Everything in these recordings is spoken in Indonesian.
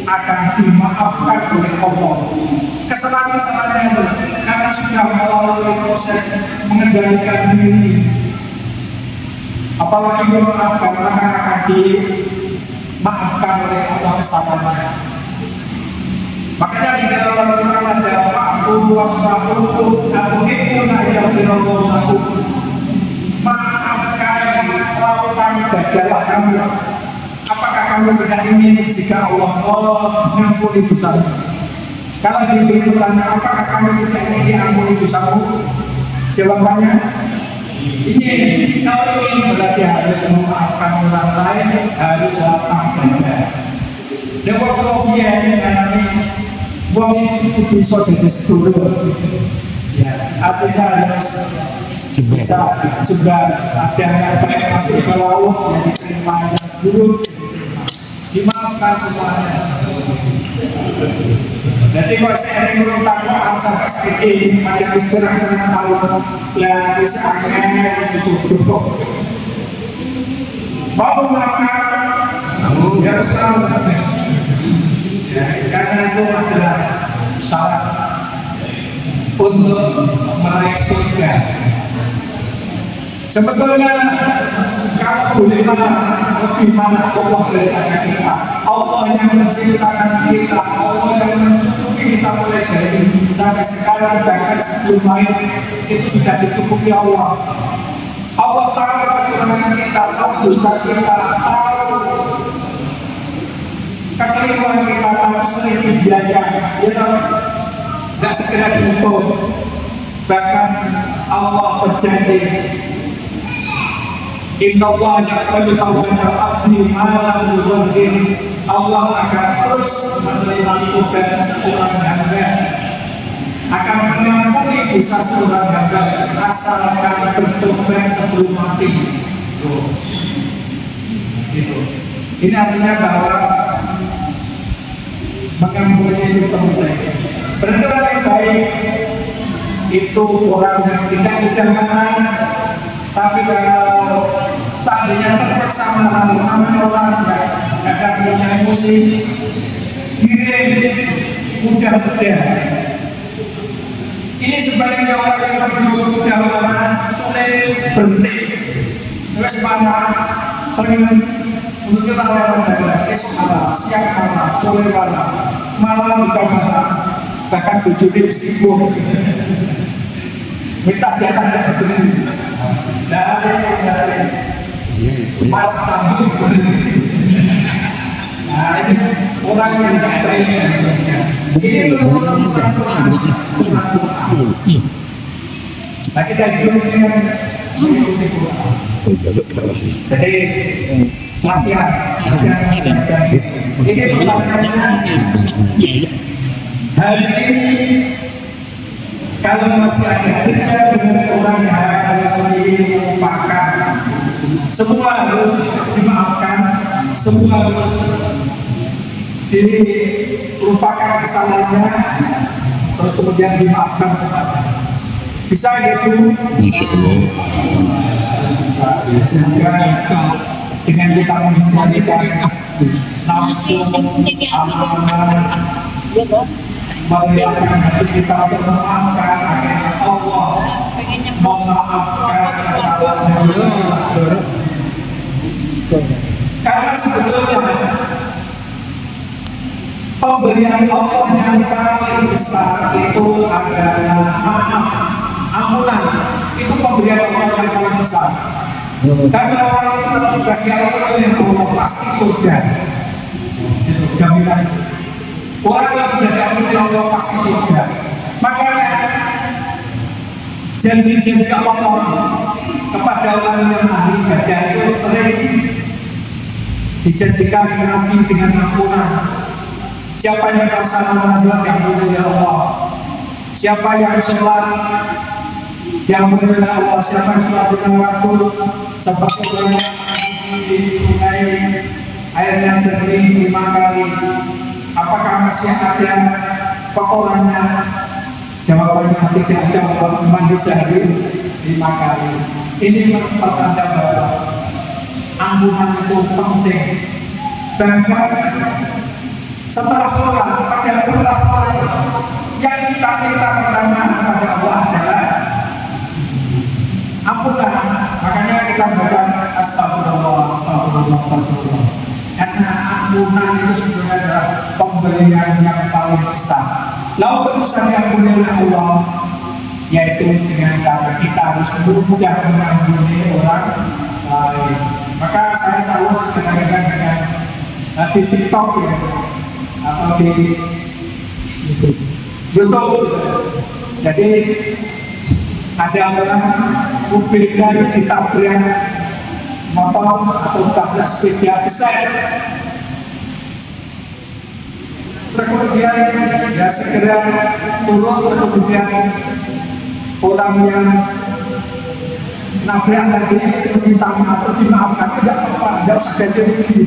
akan dimaafkan oleh Allah. Kesalahan-kesalahannya itu karena sudah melalui proses mengendalikan diri, apalagi memaafkan, maka akan dimaafkan oleh Allah kesalahannya. Makanya di dalam Al-Quran ada fa'fu wasfahu atuhibbuna yaghfirallahu lakum. Maafkan, lakukan dadalah kamu. Apakah kamu tidak ingin jika Allah mengampuni dosamu? Kalau diberi pertanyaan, apakah kamu tidak ingin diampuni dosamu? Jawabannya ini. Kalau ingin berarti harus memaafkan orang lain, harus lapang dada. Dan waktu dia mengalami wong itu bisa jadi sedulur, ya, artinya harus bisa juga ada yang baik masuk ke laut, yang diterima, yang buruk dimaafkan semuanya. Jadi kalau saya ingin takut sampai sedikit, ada istirahat malam, ya bisa akhirnya disuruh mau memaafkan, ya harus tahu. Ya, karena itu adalah syarat untuk meraih surga. Sebetulnya kalau boleh marah, lebih marah Allah daripada kita. Allah yang menciptakan kita, Allah yang mencukupi kita mulai dari sampai sekarang, bahkan sebelum lahir itu sudah dicukupi Allah. Allah tahu kekurangan kita, tahu dosa kita, tahu kekeliruan kita, tahu sering biaya, ya nggak segera dihukum. Bahkan Allah berjanji, Inna Allah yaqbalu tawbatal abdi ma lam yughargir. Allah akan terus menerima tobat seorang hamba, akan mengampuni dosa seorang hamba asalkan bertobat sebelum mati. Gitu. Ini artinya bahwa mengampuni itu penting. Berarti orang yang baik itu orang yang tidak mudah marah, tapi kalau seandainya terpaksa marah, namanya orang tidak punya emosi, diri mudah mudah. Ini sebaliknya orang yang dulu mudah marah, sulit berhenti. Terus marah, sering untuk kita lewat darah, marah, siap marah, sore marah, malam juga marah, bahkan bujuknya disibuk, minta jatah yang begini. Tidak ada yang berarti marah tanggung. Nah ini orang yang tidak baik. Ini orang-orang nah kita hidup dengan mengikuti Quran. Jadi latihan. Ini pertanyaannya, hari ini kalau masih ada dekat dengan orang yang harus dilupakan, semua harus dimaafkan, semua harus dilupakan kesalahannya, terus kemudian dimaafkan semuanya. Bisa gitu? Insya Allah. Bisa. Semoga dengan kita mengislamikan nafsu, amanah, menghilangkan hati kita untuk memaafkan, akhirnya Allah memaafkan kesalahan yang besar. Karena sebetulnya pemberian Allah yang paling besar itu adalah maaf, ampunan. Itu pemberian Allah yang paling besar. Karena orang itu kalau sudah diampuni oleh Allah pasti surga. Itu jaminan. Orang yang sudah diampuni oleh Allah pasti surga. Makanya janji-janji Allah kepada orang yang ahli ibadah itu sering dijanjikan nanti dengan ampunan. Siapa yang bersama Ramadan diampuni oleh Allah. Siapa yang sholat diampuni oleh Allah. Siapa yang sholat dengan waktu, seperti orang di sungai airnya jernih 5 kali. Apakah masih ada kotorannya? Jawabannya tidak ada. Allah mandi sehari 5 kali. Ini pertanda bahwa ampunan itu penting. Bahkan Setelah sholat, padahal setelah sholat yang kita minta pertama kepada Allah adalah ampunan. Makanya kita baca astagfirullah, astagfirullah, astagfirullah. Karena ampunan itu sebenarnya adalah pemberian yang paling besar. Lalu bisa diampuni oleh Allah, yaitu dengan cara kita harus mudah mengampuni orang lain. Maka saya selalu kadang-kadang dengan di TikTok ya, atau di YouTube. Jadi ada orang mobilnya ditabrak motor atau tabrak sepeda besar, kemudian ya segera turun, kemudian orang yang nabrak tadi meminta maaf, dimaafkan, tidak apa-apa, tidak usah ganti rugi.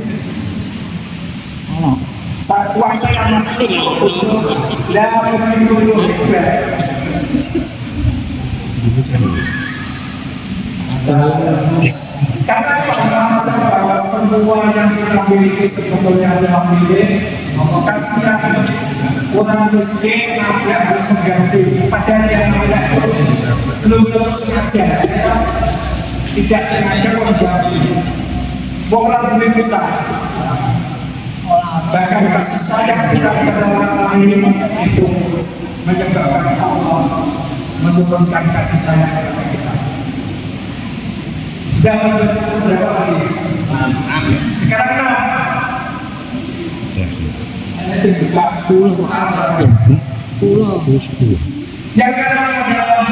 Uang saya masih lah begitu karena saya bahwa semua yang kita miliki sebetulnya adalah milik kasihan orang miskin, dia harus mengganti padahal dia belum tentu sengaja, tidak sengaja mengganti orang boleh besar. Bahkan kasih sayang kita kepada orang lain itu menyebabkan Allah menurunkan kasih sayang kepada kita. Dan berapa lagi? Sekarang 6. Ada sekitar 10. Yang kedua adalah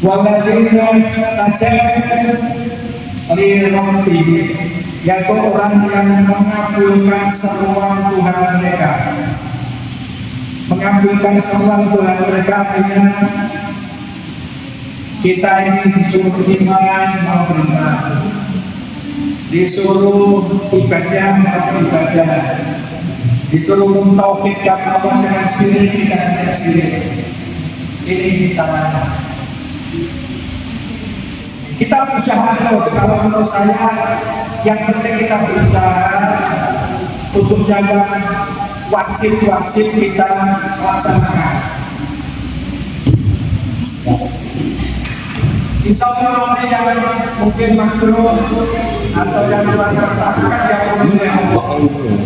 waladina stajabu li rabbi, yaitu orang yang mengabulkan seruan Tuhan mereka. Mengabulkan seruan Tuhan mereka dengan kita ini disuruh iman mau beriman, disuruh ibadah mau beribadah, disuruh mentauhidkan Allah jangan syirik, kita tidak syirik. Ini caranya. Kita berusaha terus. Kalau menurut saya yang penting kita berusaha, khususnya yang wajib-wajib kita laksanakan. Insya Allah nanti yang mungkin makruh atau yang kurang bertahan yang boleh Allah.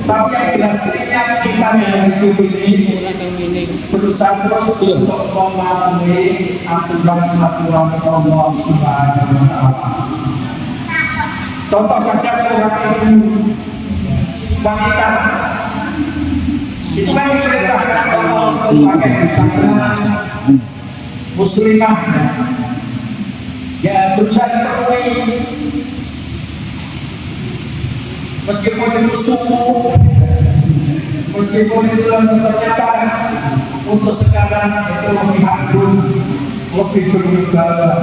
Tapi yang jelas intinya kita yang hidup ini berusaha terus untuk memahami aturan-aturan Allah Subhanahu wa Ta'ala. Contoh saja seorang ibu wanita itu kan diperintahkan Allah untuk pakai busana muslimah. Ya berusaha dipenuhi meskipun itu suku, meskipun itu ternyata untuk sekarang itu lebih agung, lebih berwibawa,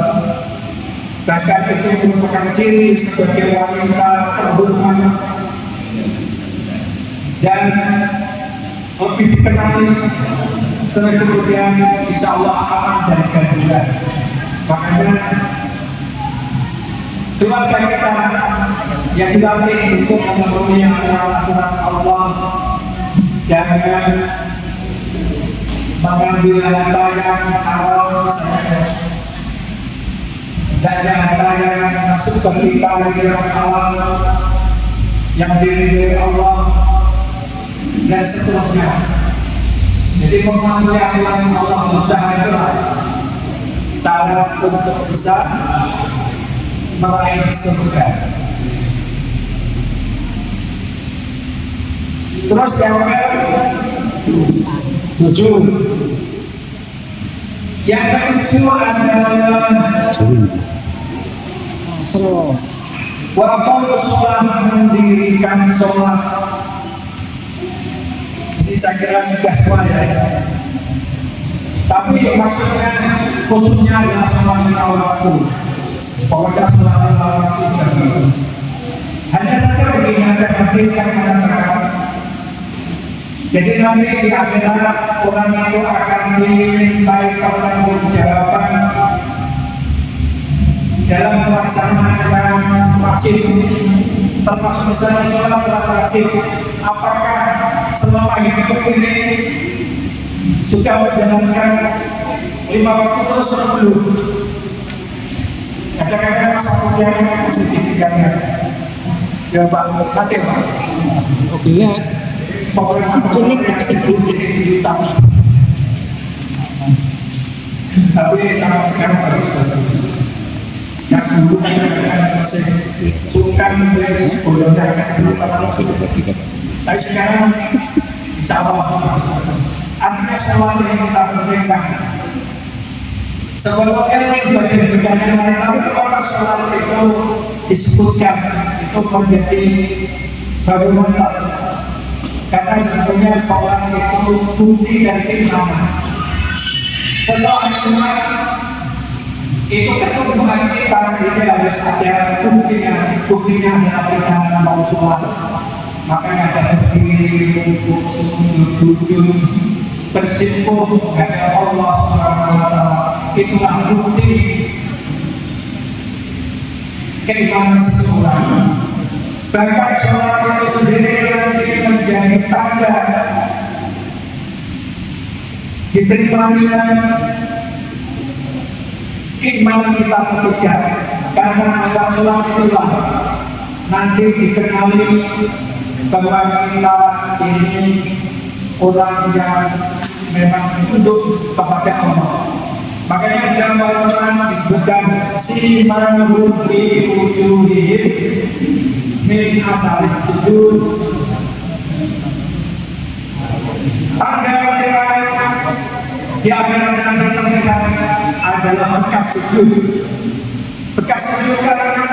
bahkan itu merupakan ciri sebagai wanita terhormat dan lebih dikenali, kemudian insya Allah aman dari gangguan. Makanya keluarga kita yang dilatih untuk memenuhi aturan Allah, jangan mengambil harta yang haram saja, dan harta yang masuk ke kita yang halal, yang diridhoi Allah dan seterusnya. Jadi mematuhi aturan Allah, usaha itulah cara untuk bisa meraih surga. Terus yang ketujuh, yang ketujuh adalah waktu sholat, mendirikan sholat. Ini saya kira sudah semua ya. Tapi maksudnya khususnya adalah sholat lima waktu. Pokoknya sholat lima waktu sudah bagus. Hanya saja begini ada hadis yang mengatakan, jadi nanti di akhirat orang itu akan dimintai pertanggungjawaban dalam melaksanakan wajib, termasuk misalnya sholat wajib apakah selama hidup ini sudah menjalankan 5 waktu terus atau belum? Kadang-kadang masa mudanya masih ditinggalkan. Ya Pak, nanti Pak. Oke ya. Pokoknya kulit sebelum diucap. Tapi cara sekarang harus bagus. Yang dulu kan masih sungkan bodohnya kesana sama. Tapi sekarang insya Allah. Artinya sesuatu yang kita pentingkan. Sebelumnya bagian-bagian yang lain, tapi kalau sholat itu disebutkan itu menjadi baru mantap. Karena sebetulnya sholat itu bukti dari iman. Setelah sholat itu ketumbuhan kita ini harus ada buktinya adalah kita mau sholat. Makanya ada berdiri, rukuk, sujud, duduk, bersimpuh kepada Allah Subhanahu wa Ta'ala. Itulah bukti keimanan seseorang. Bahkan sholat itu sendiri nanti menjadi tanda diterimanya keimanan kita ketiga. Karena asal sholat itulah nanti dikenali bahwa kita ini orang yang memang tunduk kepada Allah. Makanya dalam Al-Quran disebutkan simanhum fi wujuhihim min asaris sujud. Tanda mereka di akhirat nanti terlihat adalah bekas sujud. Bekas sujud karena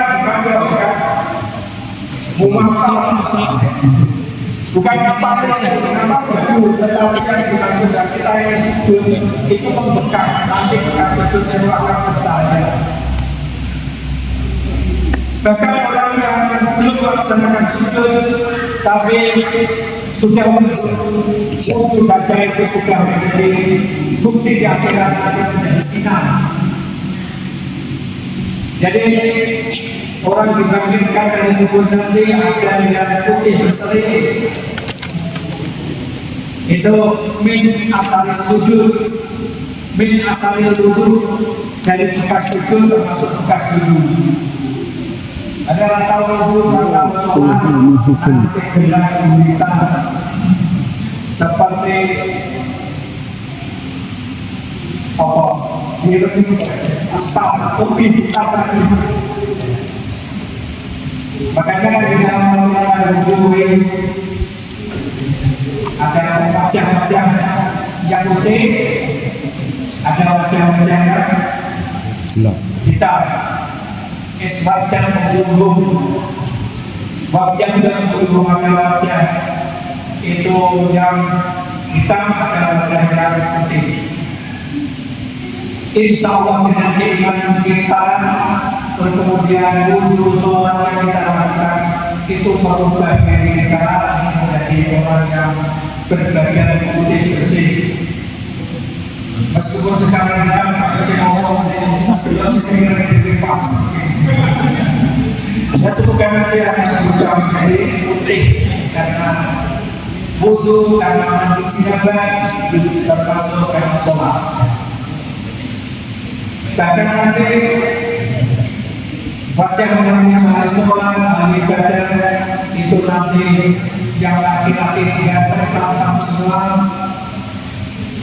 bukan bukan apa bagus, tetapi kan bukan sudah kita yang sujud itu membekas, nanti bekas sujudnya itu akan percaya. Bahkan orang yang belum melaksanakan sujud tapi sudah sujud saja itu sudah menjadi bukti di akhirat nanti menjadi sinar. Jadi orang dibangkitkan dari kubur nanti ada yang putih berseri. Itu min asal sujud, min asal duduk, dari bekas sujud termasuk bekas duduk. Ada rata wudhu, rata sholat, nanti gelar kita seperti apa? Aspal, kopi, apa itu? Makanya di dalam wudhu ada wajah-wajah yang putih, ada wajah-wajah yang hitam. Isbat dan wujud, wajah dan wujud ada wajah itu yang hitam, ada wajah yang putih. Insya Allah dengan keimanan kita, kemudian wudhu sholat yang kita lakukan itu merubah diri kita menjadi orang yang berbadan putih bersih. Meskipun sekarang kita masih ngomong masih sering diri palsu. Ya semoga nanti akan berubah menjadi putih karena wudhu, karena mandi jinabat, termasuk karena sholat. Bahkan nanti wajah yang mencari sholat, ahli ibadah itu nanti yang laki-laki yang tertantang semua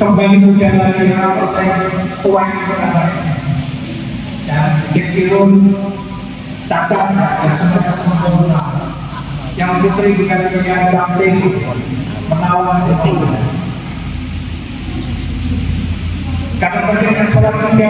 kembali muda lagi 5% tua dan sekirun cacat dan semuanya sempurna. Yang putri juga yang cantik menawan seperti karena pentingnya sholat juga.